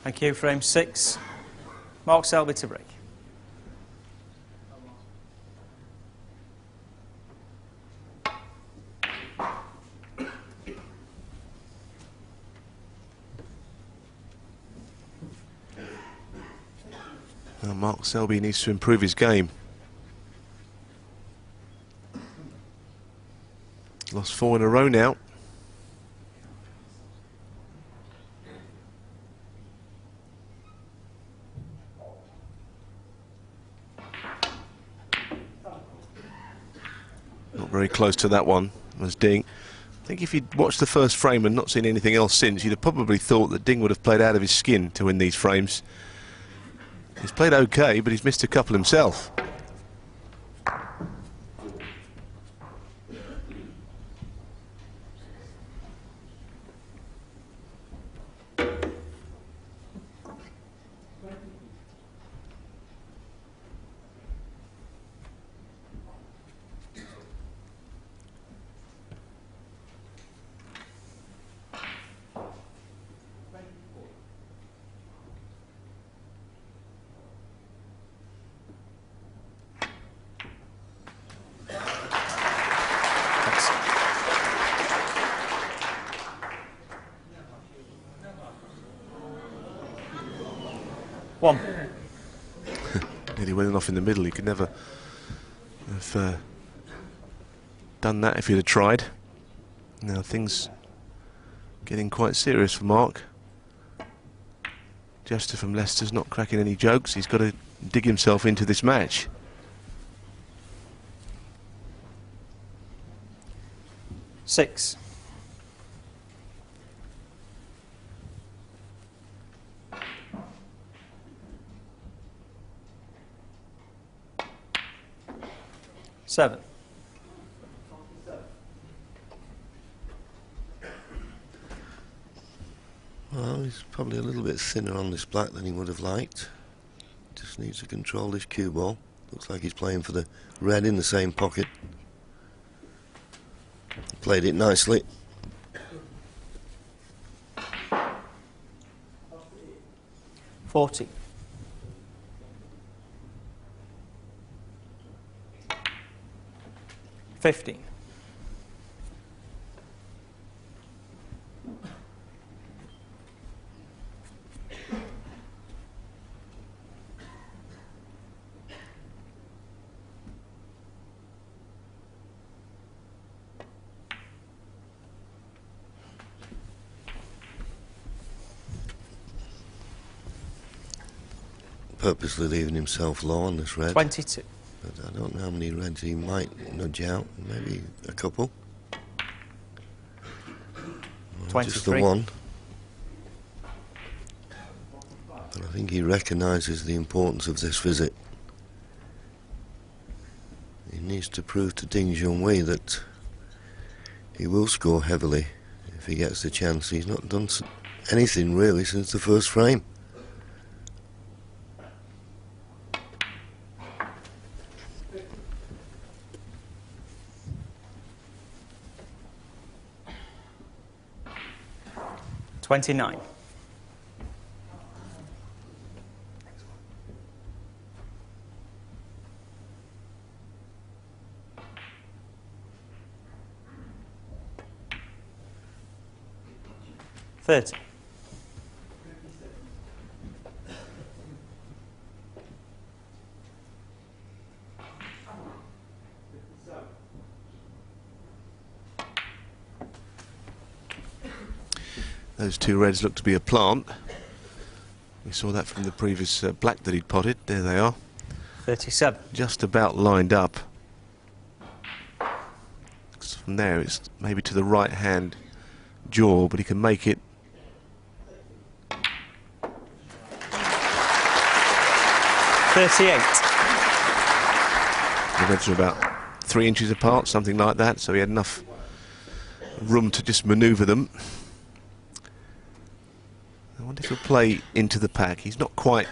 Thank you. Frame 6. Mark Selby to break. Well, Mark Selby needs to improve his game. Lost 4 in a row now. Not very close to that one, was Ding. I think if you'd watched the first frame and not seen anything else since, you'd have probably thought that Ding would have played out of his skin to win these frames. He's played okay, but he's missed a couple himself. One. Nearly went off in the middle. He could never have done that if he'd have tried. Now things getting quite serious for Mark. Jester from Leicester's not cracking any jokes. He's got to dig himself into this match. Six. Seven. Well, he's probably a little bit thinner on this black than he would have liked. Just needs to control this cue ball. Looks like he's playing for the red in the same pocket. Played it nicely. 40. 15. Purposely leaving himself low on this red. 22. But I don't know how many reds he might nudge out. Maybe a couple. Well, just the one. But I think he recognises the importance of this visit. He needs to prove to 딩전휘vs셀비 that he will score heavily if he gets the chance. He's not done anything really since the first frame. $29. $30. Those two reds look to be a plant. We saw that from the previous black that he'd potted. There they are. 37. Just about lined up. So from there it's maybe to the right hand jaw, but he can make it. 38. The reds are about 3 inches apart, something like that, so he had enough room to just manoeuvre them. I wonder if he'll play into the pack. He's not quite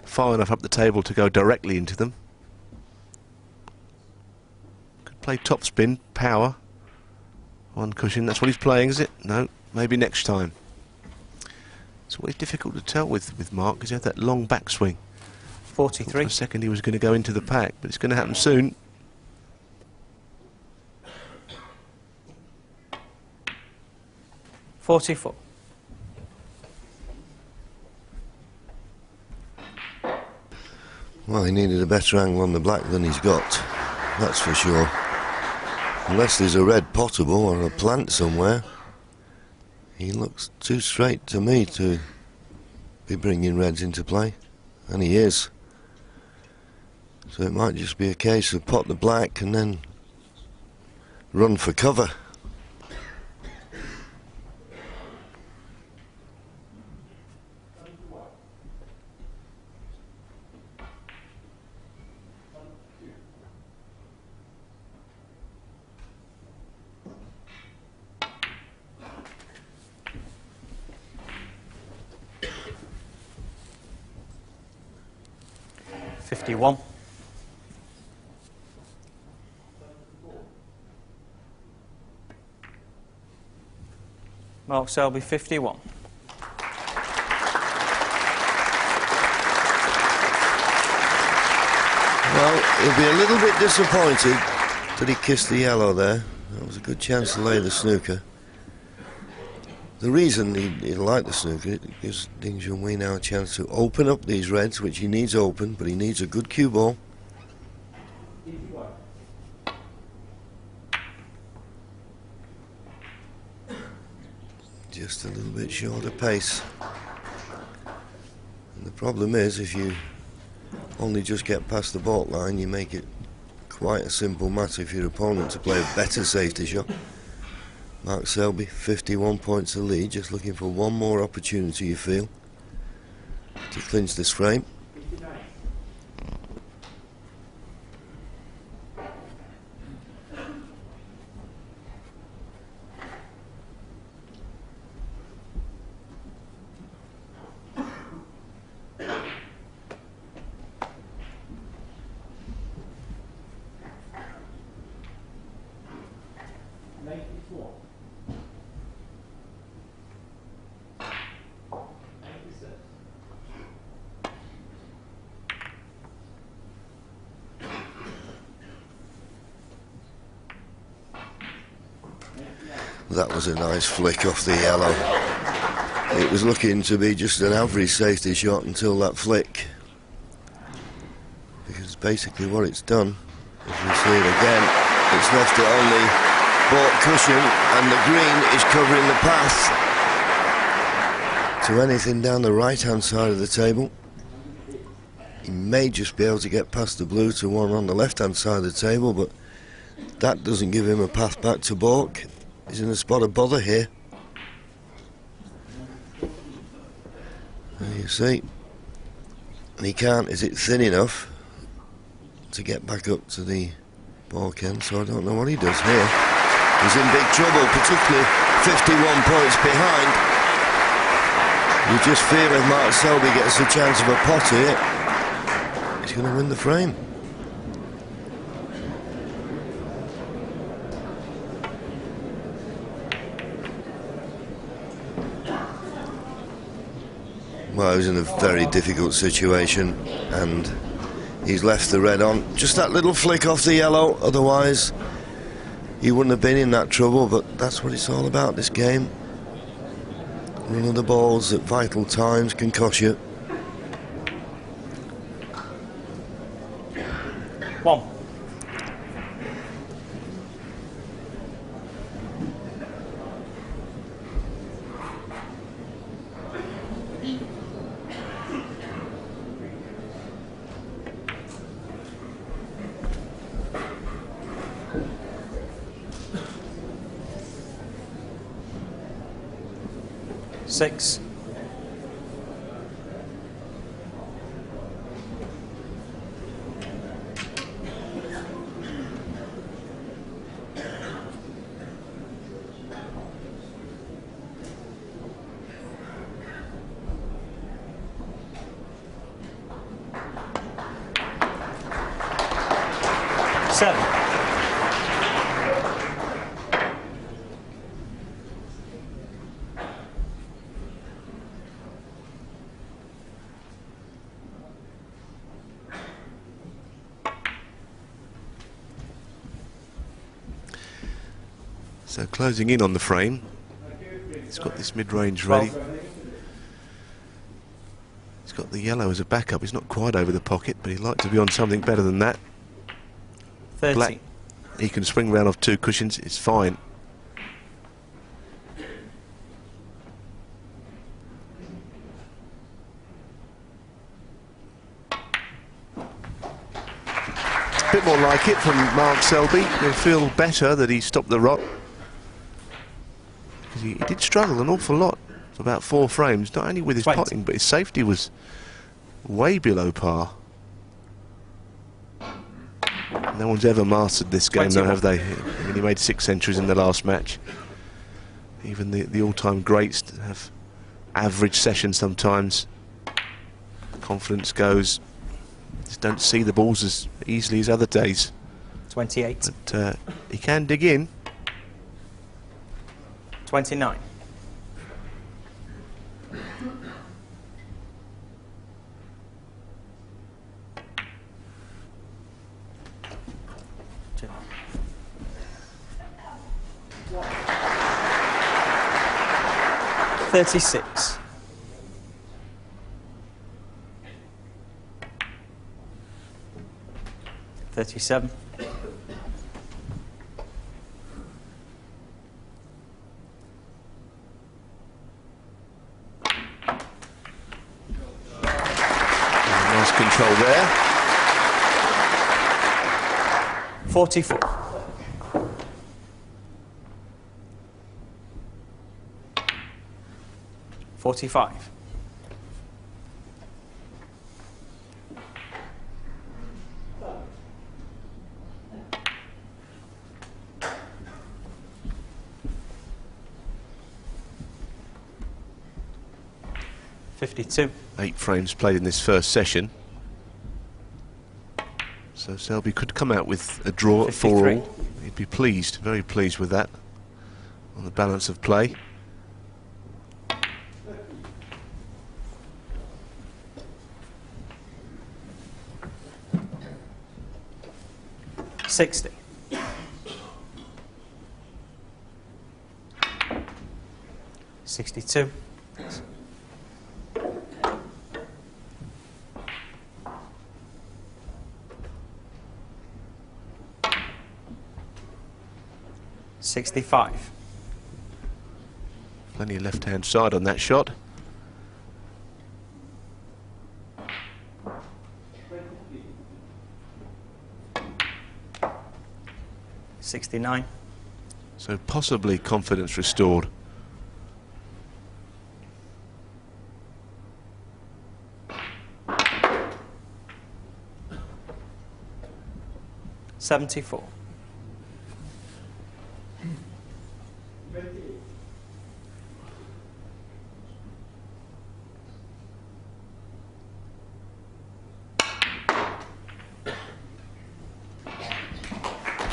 far enough up the table to go directly into them. Could play topspin, power. One cushion, that's what he's playing, is it? No, maybe next time. It's always difficult to tell with Mark because he had that long backswing. 43. For a second he was going to go into the pack, but it's going to happen soon. $44. Well, he needed a better angle on the black than he's got, that's for sure. Unless there's a red potable or a plant somewhere, he looks too straight to me to be bringing reds into play, and he is. So it might just be a case of pot the black and then run for cover. $51. Mark Selby, 51. Well, he'll be a little bit disappointed that he kissed the yellow there. That was a good chance to lay the snooker. The reason he liked the snooker, it gives 딩전휘 now a chance to open up these reds, which he needs open, but he needs a good cue ball. Just a little bit shorter pace. And the problem is, if you only just get past the baulk line, you make it quite a simple matter for your opponent to play a better safety shot. Mark Selby, 51 points of lead, just looking for one more opportunity, you feel, to clinch this frame. That was a nice flick off the yellow. It was looking to be just an average safety shot until that flick. Because basically what it's done, as we see it again, it's left it on the baulk cushion and the green is covering the path to anything down the right hand side of the table. He may just be able to get past the blue to one on the left hand side of the table, but that doesn't give him a path back to baulk. He's in a spot of bother here. There you see. And he can't, is it thin enough to get back up to the baulk end, so I don't know what he does here. He's in big trouble, particularly 51 points behind. You just feel if Mark Selby gets a chance of a pot here, he's going to win the frame. Well, he was in a very difficult situation and he's left the red on. Just that little flick off the yellow, otherwise he wouldn't have been in that trouble, but that's what it's all about, this game. One of the balls at vital times can cost you. One. Six. Seven. So closing in on the frame. He's got this mid-range ready. He's got the yellow as a backup. He's not quite over the pocket, but he'd like to be on something better than that. 30. Black, he can swing round off 2 cushions. It's fine. A bit more like it from Mark Selby. He'll feel better that he stopped the rot. Because he did struggle an awful lot for about 4 frames, not only with his 20. potting, but his safety was way below par. No one's ever mastered this game, though, have they? I mean, he made 6 centuries in the last match. Even the all-time greats have average sessions sometimes. Confidence goes. Just don't see the balls as easily as other days. 28. But he can dig in. 29. $36. 37. 44. 45. 52. 8 frames played in this first session. So Selby could come out with a draw at 4 all. He'd be pleased, very pleased with that on the balance of play. $60. 62. 65. Plenty of left-hand side on that shot. $69. So possibly confidence restored. $74.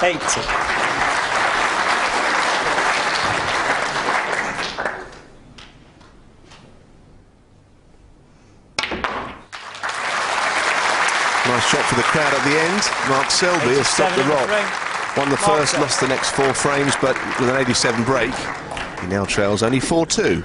80. Nice shot for the crowd at the end. Mark Selby has stopped the rot. Won the first, lost the next 4 frames, but with an 87 break, he now trails only 4-2.